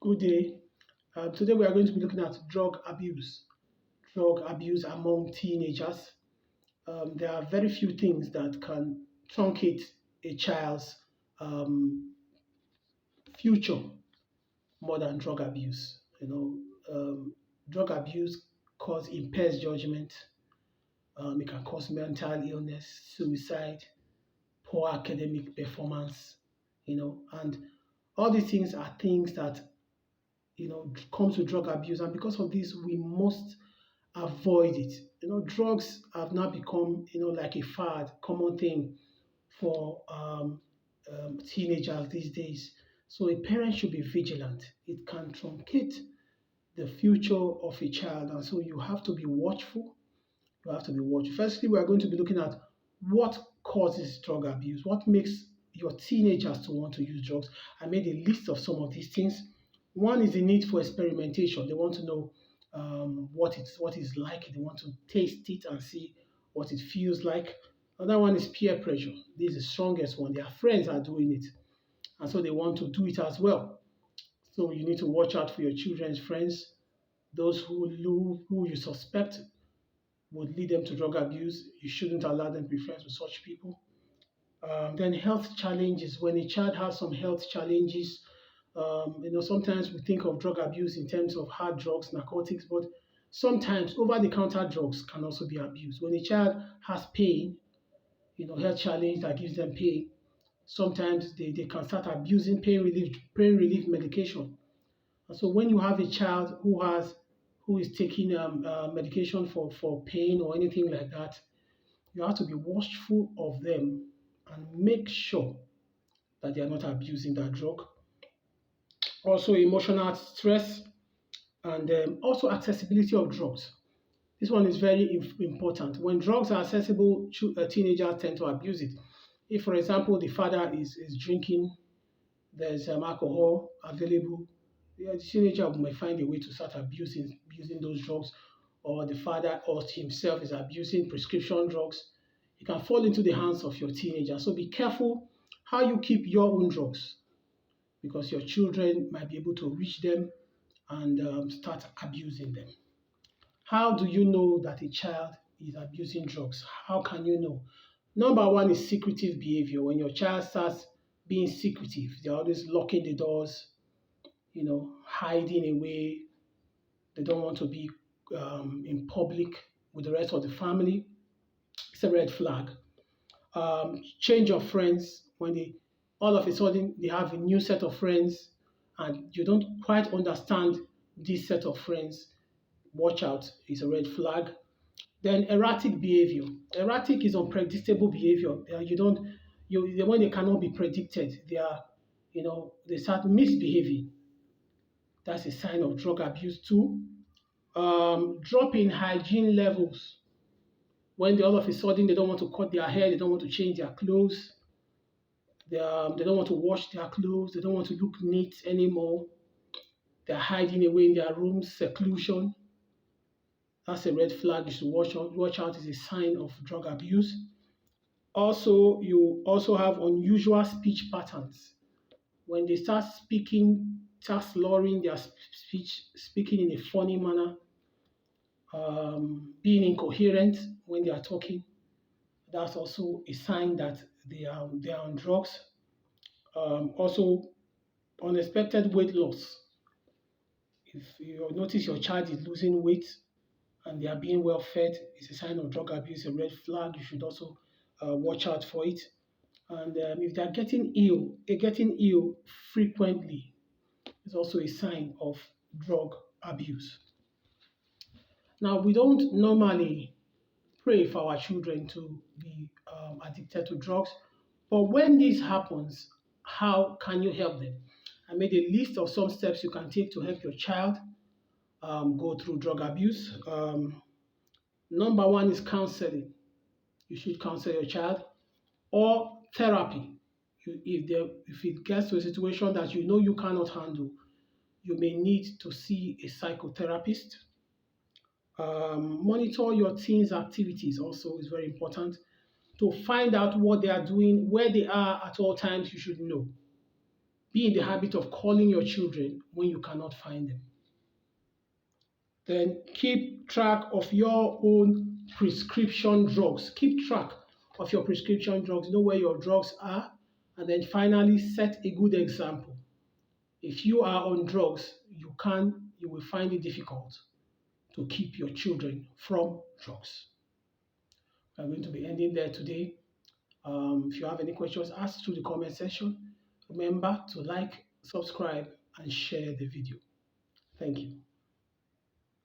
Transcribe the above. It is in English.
Good day. Today we are going to be looking at drug abuse among teenagers. There are very few things that can truncate a child's um, future more than drug abuse. Drug abuse impairs judgment. It can cause mental illness, suicide, poor academic performance. And all these things are things that comes with drug abuse, and because of this, we must avoid it. Drugs have now become, like a fad, common thing for teenagers these days. So a parent should be vigilant. It can truncate the future of a child, and so you have to be watchful. You have to be watchful. Firstly, we are going to be looking at what causes drug abuse, what makes your teenagers to want to use drugs. I made a list of some of these things. One is the need for experimentation. They want to know what it's like. They want to taste it and see what it feels like. Another one is peer pressure. This is the strongest one. Their friends are doing it, and so they want to do it as well. So you need to watch out for your children's friends, those who you suspect would lead them to drug abuse. You shouldn't allow them to be friends with such people. Then health challenges. When a child has some health challenges, sometimes we think of drug abuse in terms of hard drugs, narcotics, but sometimes over-the-counter drugs can also be abused. When a child has pain, health challenge that gives them pain, sometimes they can start abusing pain relief medication. And so when you have a child who is taking medication for pain or anything like that, you have to be watchful of them and make sure that they are not abusing that drug. Also, emotional stress and also accessibility of drugs. This one is very important. When drugs are accessible, teenagers tend to abuse it. If, for example, the father is drinking, there's alcohol available, the teenager might find a way to start abusing those drugs, or the father or himself is abusing prescription drugs. It can fall into the hands of your teenager. So be careful how you keep your own drugs, because your children might be able to reach them and start abusing them. How do you know that a child is abusing drugs? How can you know? Number one is secretive behavior. When your child starts being secretive, they're always locking the doors, hiding away. They don't want to be in public with the rest of the family. It's a red flag. Change of friends. When they all of a sudden they have a new set of friends and you don't quite understand this set of friends, watch out. It's a red flag. Then erratic behavior. Erratic is unpredictable behavior. You don't you when they cannot be predicted, they start misbehaving. That's a sign of drug abuse too. Drop in hygiene levels. When all of a sudden they don't want to cut their hair, they don't want to change their clothes, they don't want to wash their clothes, they don't want to look neat anymore. They're hiding away in their rooms, seclusion. That's a red flag. You should watch out. It's a sign of drug abuse. Also, you also have unusual speech patterns. When they start slurring their speech, speaking in a funny manner, being incoherent when they are talking, that's also a sign that they are on drugs. Also, unexpected weight loss. If you notice your child is losing weight and they are being well fed, it's a sign of drug abuse, a red flag. You should also watch out for it. And if they are getting ill frequently, it's also a sign of drug abuse. Now, we don't normally pray for our children to be addicted to drugs, but when this happens, how can you help them? I made a list of some steps you can take to help your child go through drug abuse. Number one is counseling. You should counsel your child, or therapy. If it gets to a situation that you know you cannot handle, you may need to see a psychotherapist. Monitor your teens' activities also is very important. To find out what they are doing, where they are at all times, you should know. Be in the habit of calling your children when you cannot find them. Then keep track of your own prescription drugs. Keep track of your prescription drugs. Know where your drugs are. And then finally, set a good example. If you are on drugs, you will find it difficult to keep your children from drugs. I'm going to be ending there today. If you have any questions, ask through the comment section. Remember to like, subscribe, and share the video. Thank you.